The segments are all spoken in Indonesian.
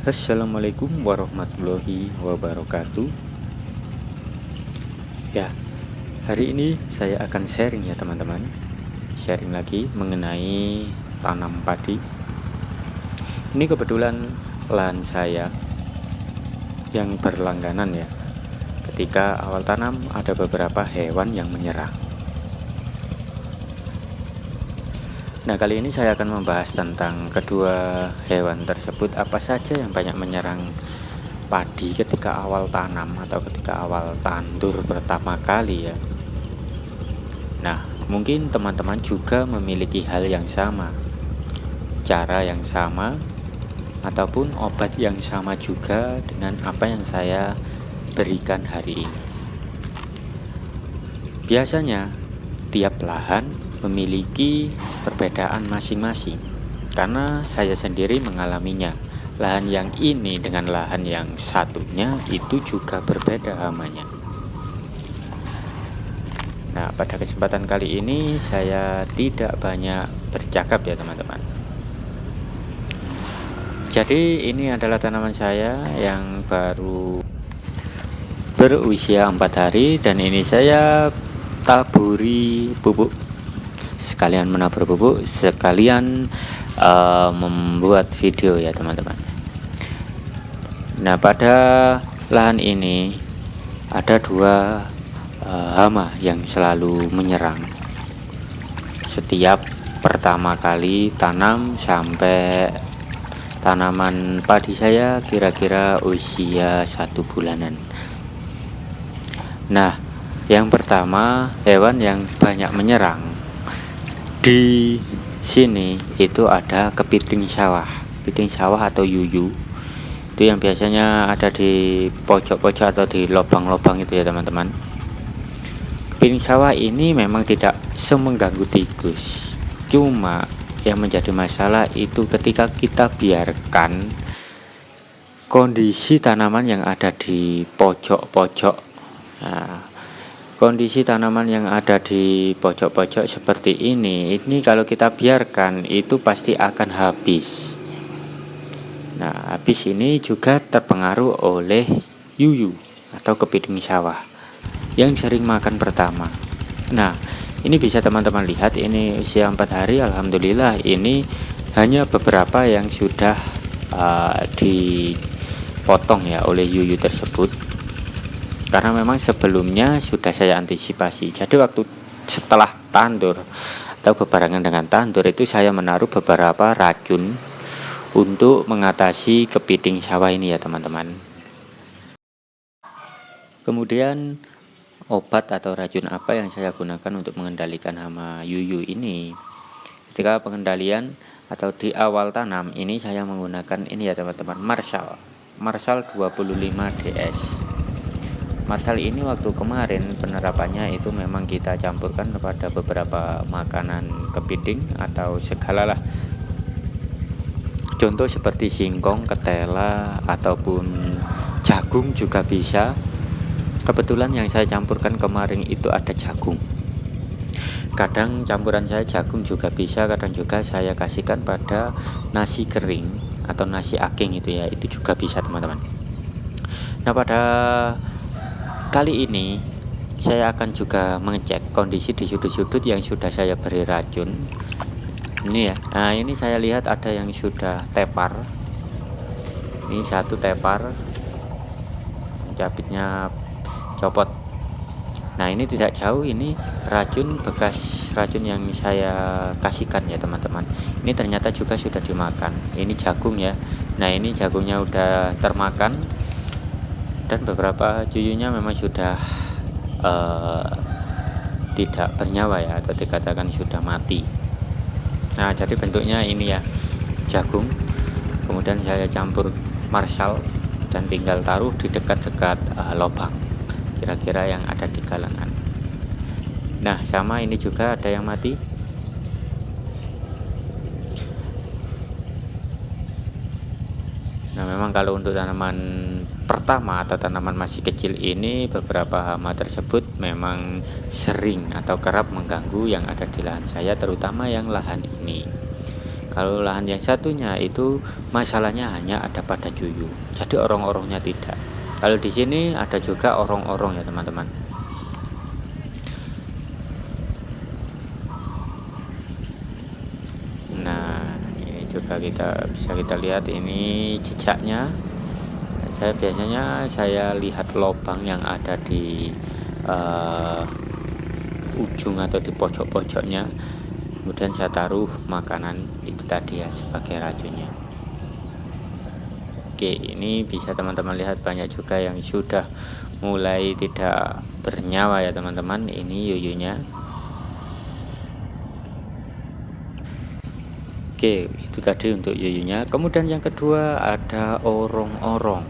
Assalamualaikum warahmatullahi wabarakatuh. Ya, hari ini saya akan sharing ya teman-teman. Sharing lagi mengenai tanam padi. Ini kebetulan lahan saya yang berlangganan ya. Ketika awal tanam ada beberapa hewan yang menyerang. Nah, kali ini saya akan membahas tentang kedua hewan tersebut, apa saja yang banyak menyerang padi ketika awal tanam atau ketika awal tandur pertama kali ya. Nah, mungkin teman-teman juga memiliki hal yang sama, cara yang sama, ataupun obat yang sama juga dengan apa yang saya berikan hari ini. Biasanya tiap lahan memiliki perbedaan masing-masing, karena saya sendiri mengalaminya. Lahan yang ini dengan lahan yang satunya itu juga berbeda hamanya. Nah, pada kesempatan kali ini saya tidak banyak bercakap ya teman-teman. Jadi ini adalah tanaman saya yang baru berusia 4 hari, dan ini saya taburi pupuk. Sekalian menabur pupuk, sekalian membuat video ya teman-teman. Nah, pada lahan ini ada dua hama yang selalu menyerang setiap pertama kali tanam sampai tanaman padi saya kira-kira usia 1 bulanan. Nah, yang pertama hewan yang banyak menyerang di sini itu ada kepiting sawah atau yuyu. Itu yang biasanya ada di pojok-pojok atau di lubang-lubang itu ya teman-teman. Kepiting sawah ini memang tidak semengganggu tikus. Cuma yang menjadi masalah itu ketika kita biarkan kondisi tanaman yang ada di pojok-pojok. Nah, kondisi tanaman yang ada di pojok-pojok seperti ini kalau kita biarkan itu pasti akan habis. Nah, habis ini juga terpengaruh oleh yuyu atau kepiting sawah yang sering makan pertama. Nah, ini bisa teman-teman lihat, ini usia 4 hari, alhamdulillah ini hanya beberapa yang sudah dipotong ya oleh yuyu tersebut. Karena memang sebelumnya sudah saya antisipasi. Jadi waktu setelah tandur atau bebarengan dengan tandur itu saya menaruh beberapa racun untuk mengatasi kepiting sawah ini ya teman-teman. Kemudian obat atau racun apa yang saya gunakan untuk mengendalikan hama yuyu ini? Ketika pengendalian atau di awal tanam ini saya menggunakan ini ya teman-teman, Marshall 25 DS. Marshall ini waktu kemarin penerapannya itu memang kita campurkan kepada beberapa makanan kepiting atau segala lah. Contoh seperti singkong, ketela, ataupun jagung juga bisa. Kebetulan yang saya campurkan kemarin itu ada jagung. Kadang campuran saya jagung juga bisa, kadang juga saya kasihkan pada nasi kering atau nasi aking itu ya, itu juga bisa teman-teman. Nah, pada kali ini saya akan juga mengecek kondisi di sudut-sudut yang sudah saya beri racun. Ini ya. Nah, ini saya lihat ada yang sudah tepar. Ini satu tepar, capitnya copot. Nah, ini tidak jauh, ini bekas racun yang saya kasihkan ya teman-teman. Ini ternyata juga sudah dimakan. Ini jagung ya. Nah, ini jagungnya udah termakan, dan beberapa yuyunya memang sudah tidak bernyawa ya, atau dikatakan sudah mati. Nah, jadi bentuknya ini ya, jagung. Kemudian saya campur Marshall dan tinggal taruh di dekat-dekat lubang kira-kira yang ada di galangan. Nah, sama ini juga ada yang mati. Nah, memang kalau untuk tanaman pertama atau tanaman masih kecil ini, beberapa hama tersebut memang sering atau kerap mengganggu yang ada di lahan saya, terutama yang lahan ini. Kalau lahan yang satunya itu masalahnya hanya ada pada cuyu, jadi orong-orongnya tidak. Kalau di sini ada juga orong-orong ya teman-teman. Nah, ini juga bisa kita lihat ini jejaknya. Saya lihat lubang yang ada di ujung atau di pojok-pojoknya. Kemudian saya taruh makanan itu tadi ya sebagai racunnya. Oke, ini bisa teman-teman lihat banyak juga yang sudah mulai tidak bernyawa ya teman-teman. Ini yuyunya. Oke, itu tadi untuk yuyunya. Kemudian yang kedua ada orong-orong.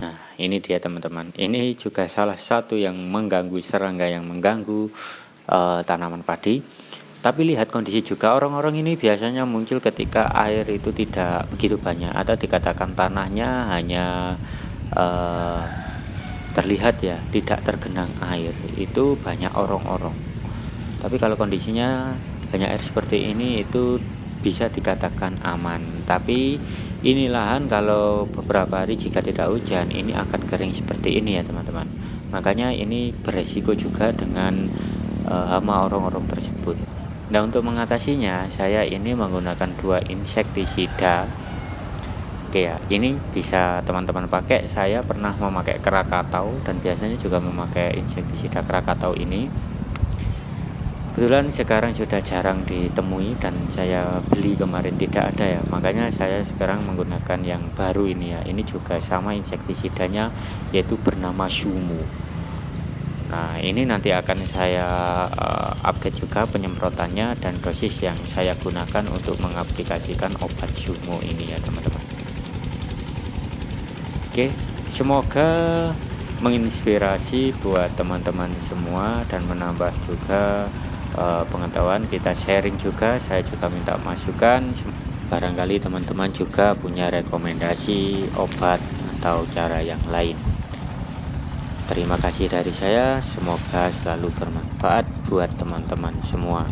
Nah, ini dia teman-teman. Ini juga salah satu yang mengganggu, serangga yang mengganggu tanaman padi. Tapi lihat kondisi juga, orang-orang ini biasanya muncul ketika air itu tidak begitu banyak atau dikatakan tanahnya hanya terlihat ya, tidak tergenang air. Itu banyak orang-orang. Tapi kalau kondisinya banyak air seperti ini itu bisa dikatakan aman. Tapi ini lahan kalau beberapa hari jika tidak hujan ini akan kering seperti ini ya teman-teman. Makanya ini beresiko juga dengan hama orang-orang tersebut. Nah, untuk mengatasinya saya ini menggunakan 2 insektisida. Oke ya, ini bisa teman-teman pakai. Saya pernah memakai Krakatau dan biasanya juga memakai insektisida Krakatau ini. Kebetulan sekarang sudah jarang ditemui dan saya beli kemarin tidak ada ya. Makanya saya sekarang menggunakan yang baru ini ya. Ini juga sama insektisidanya, yaitu bernama Shumu. Nah, ini nanti akan saya update juga penyemprotannya dan dosis yang saya gunakan untuk mengaplikasikan obat Shumu ini ya teman-teman. Oke, semoga menginspirasi buat teman-teman semua dan menambah juga pengetahuan. Kita sharing juga, saya juga minta masukan. Barangkali teman-teman juga punya rekomendasi obat atau cara yang lain. Terima kasih dari saya, semoga selalu bermanfaat buat teman-teman semua.